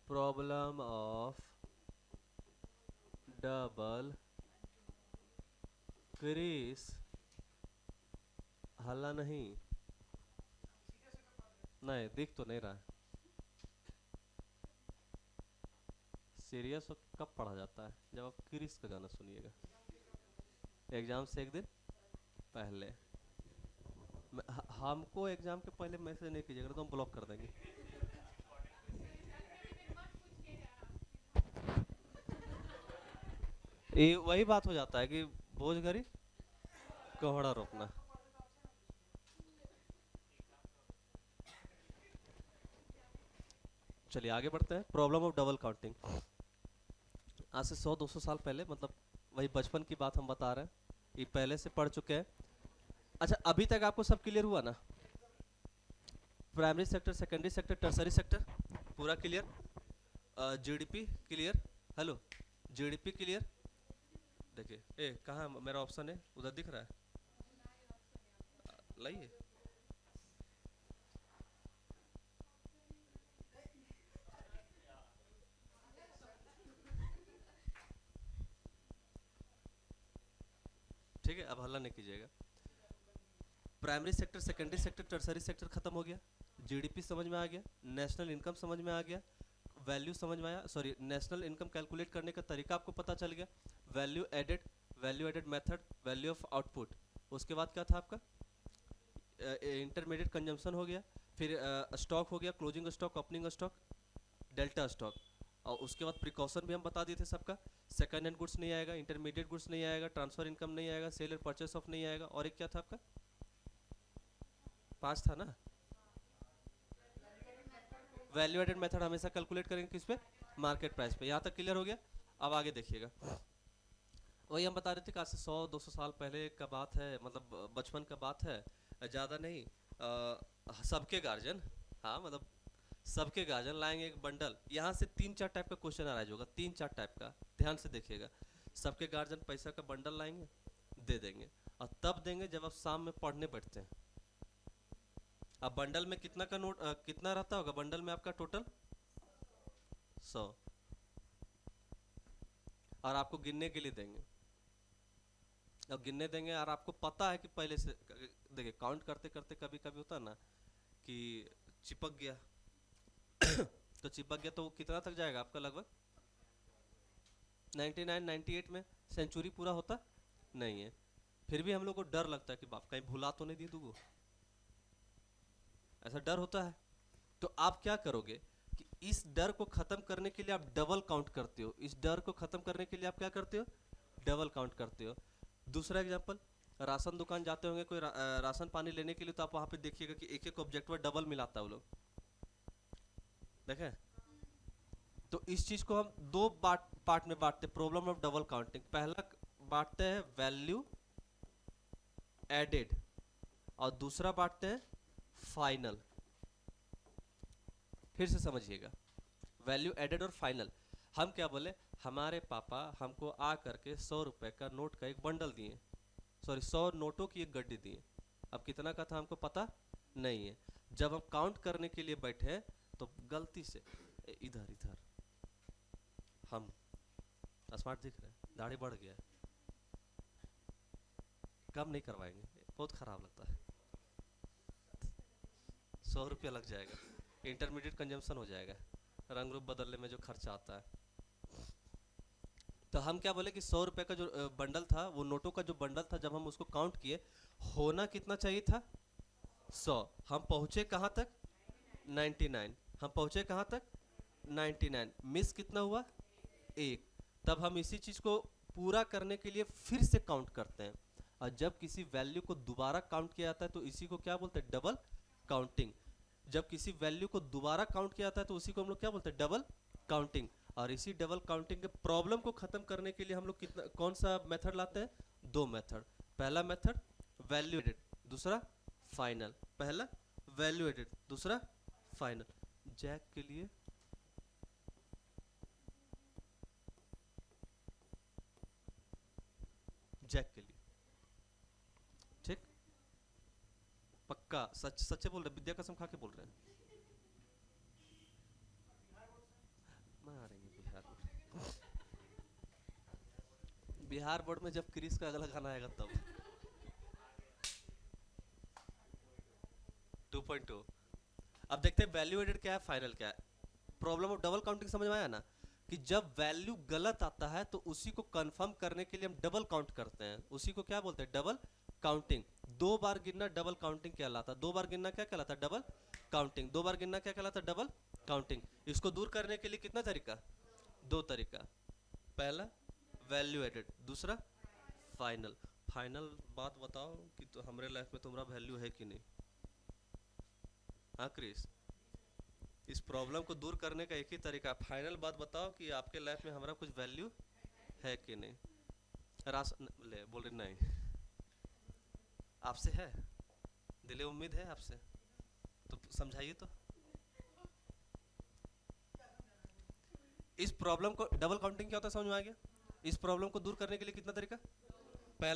Problem of double Chris. हल्ला नहीं। नहीं दिख तो नहीं रहा। सीरियस हो कब पढ़ा जाता है? जब आप क्रिस का गाना सुनिएगा। एग्जाम से एक दिन पहले। हमको एग्जाम के पहले मैसेज नहीं कीजिएगा तो हम ब्लॉक कर देंगे। ये वही बात हो जाता है कि बोझ करी कोहड़ा रोकना। चलिए आगे बढ़ते हैं। Problem of double counting. आज से 100-200 साल पहले, मतलब वही बचपन की बात हम बता रहे हैं। ये पहले से पढ़ चुके हैं। अच्छा, अभी तक आपको सब क्लियर हुआ ना? Primary sector, secondary sector, tertiary sector पूरा clear. GDP clear. Hello, GDP clear. देखिए, ए कहाँ मेरा ऑप्शन है? उधर दिख रहा है? लाइए। ठीक है, अब हल्ला नहीं कीजिएगा। Primary sector, secondary sector, tertiary sector खत्म हो गया। जीडीपी समझ में आ गया। नेशनल इनकम समझ में आ गया। वैल्यू समझ में आया, सॉरी, नेशनल इनकम कैलकुलेट करने का तरीका आपको पता चल गया। Value added, value added method, value of output. उसके बाद क्या था आपका? इंटरमीडिएट कंजम्पशन हो गया। फिर स्टॉक हो गया, closing stock, opening stock, delta stock. और उसके बाद प्रिकॉशन भी हम बता दिए थे सबका। सेकंड हैंड गुड्स नहीं आएगा, इंटरमीडिएट गुड्स नहीं आएगा, ट्रांसफर इनकम नहीं आएगा, सेल एंड परचेस ऑफ नहीं आएगा, और एक क्या था आपका? पांच था ना? वैल्यू एडेड मेथड हमेशा कैलकुलेट करेंगे किस पे? मार्केट प्राइस पे। यहाँ तक क्लियर हो गया? अब आगे देखिएगा। वही हम बता रहे थे कि आज से 100-200 साल पहले का बात है, मतलब बचपन का बात है। ज़्यादा नहीं। सबके गार्जियन, हाँ मतलब सबके गार्जियन लाएंगे एक बंडल। यहाँ से 3-4 टाइप का क्वेश्चन अराइज होगा, 3-4 टाइप का। ध्यान से देखिएगा। सबके गार्जियन पैसा का बंडल लाएंगे, दे देंगे। और तब देंगे जब आप शाम में पढ़ने बैठते हैं। अब बंडल में कितना का नोट, कितना रहता होगा बंडल में आपका टोटल? 100। और आपको गिनने के लिए देंगे। अब गिनने देंगे और आपको पता है कि पहले से, देखिए काउंट करते करते कभी कभी होता है ना कि चिपक गया। तो चिपक गया तो वो कितना तक जाएगा आपका? लगभग 99, 98 में सेंचुरी पूरा होता नहीं है। फिर भी हम लोग को डर लगता है कि बाप कहीं भुला तो नहीं दी दूगो। ऐसा डर होता है। तो आप क्या करोगे कि इस डर को खत्म करने के लिए आप डबल काउंट करते हो। इस डर को खत्म करने के लिए आप क्या करते हो? डबल काउंट करते हो। दूसरा एग्जांपल, राशन दुकान जाते होंगे कोई राशन पानी लेने के लिए, तो आप वहां पे देखिएगा कि एक एक ऑब्जेक्ट में डबल मिलाता है वो लोग। देखें? तो इस चीज को हम दो पार्ट में बांटते हैं, प्रॉब्लम ऑफ डबल काउंटिंग। पहला बांटते हैं वैल्यू एडेड, और दूसरा बांटते हैं फाइनल। फिर से समझिएगा, वैल्यू एडेड और फाइनल। हम क्या बोले? हमारे पापा हमको आ करके 100 रुपए का नोट का एक बंडल दिए, सॉरी 100 नोटों की एक गड्डी दिए। अब कितना का था हमको पता नहीं है। जब हम काउंट करने के लिए बैठे तो गलती से इधर इधर, हम स्मार्ट दिख रहे हैं, दाढ़ी बढ़ गया है, कम नहीं करवाएंगे, बहुत खराब लगता है। 100 रुपया लग जाएगा, इंटरमीडिएट कंजम्पशन हो जाएगा, रंग रूप बदलने में जो खर्चा आता है। तो हम क्या बोले कि 100 रुपए का जो बंडल था, वो नोटों का जो बंडल था, जब हम उसको काउंट किए, होना कितना चाहिए था? 100। हम पहुंचे कहाँ तक? 99। हम पहुंचे कहाँ तक? 99। मिस कितना हुआ? एक। तब हम इसी चीज को पूरा करने के लिए फिर से काउंट करते हैं। और जब किसी वैल्यू को दोबारा काउंट किया जाता है तो इसी को क्या बोलते हैं? Double counting. जब किसी वैल्यू को दोबारा काउंट किया जाता है तो उसी को हम लोग क्या बोलते हैं? Double counting. और इसी डबल काउंटिंग के प्रॉब्लम को खत्म करने के लिए हम लोग कितना, कौन सा मेथड लाते हैं? दो मेथड। पहला मेथड वैल्यू एडेड, दूसरा फाइनल। पहला वैल्यू एडेड, दूसरा फाइनल। जैक के लिए, जैक के लिए। ठीक? पक्का सच सच्चे बोल रहे हैं? विद्या कसम खा के बोल रहे हैं? बिहार बोर्ड में जब क्रिस का अगला गाना आएगा तब। 2.2। अब देखते हैं वैल्यू एडेड क्या है, फाइनल क्या है। प्रॉब्लम ऑफ डबल काउंटिंग समझ में आया ना, कि जब वैल्यू गलत आता है तो उसी को कंफर्म करने के लिए हम डबल काउंट करते हैं, उसी को क्या बोलते हैं, डबल काउंटिंग। 2 बार गिनना डबल काउंटिंग कहलाता है। 2 बार गिनना क्या कहलाता है, डबल काउंटिंग। 2 बार गिनना क्या कहलाता है, डबल काउंटिंग। इसको दूर करने के लिए कितना तरीका, 2 तरीका। पहला वैल्यू एडेड, दूसरा फाइनल। फाइनल बात बताओ कि तो हमारे लाइफ में तुम्हारा वैल्यू है कि नहीं। हाँ क्रिस, इस प्रॉब्लम को दूर करने का एक ही तरीका, फाइनल बात बताओ कि आपके लाइफ में हमारा कुछ वैल्यू है कि नहीं। रास ले बोल रहे नहीं, आपसे है, दिले उम्मीद है आपसे, तो समझाइए तो। इस प्रॉब्लम को डबल काउंटिंग क्या होता है समझ में आ गया। इस प्रॉब्लम को दूर करने के लिए कितना तरीका,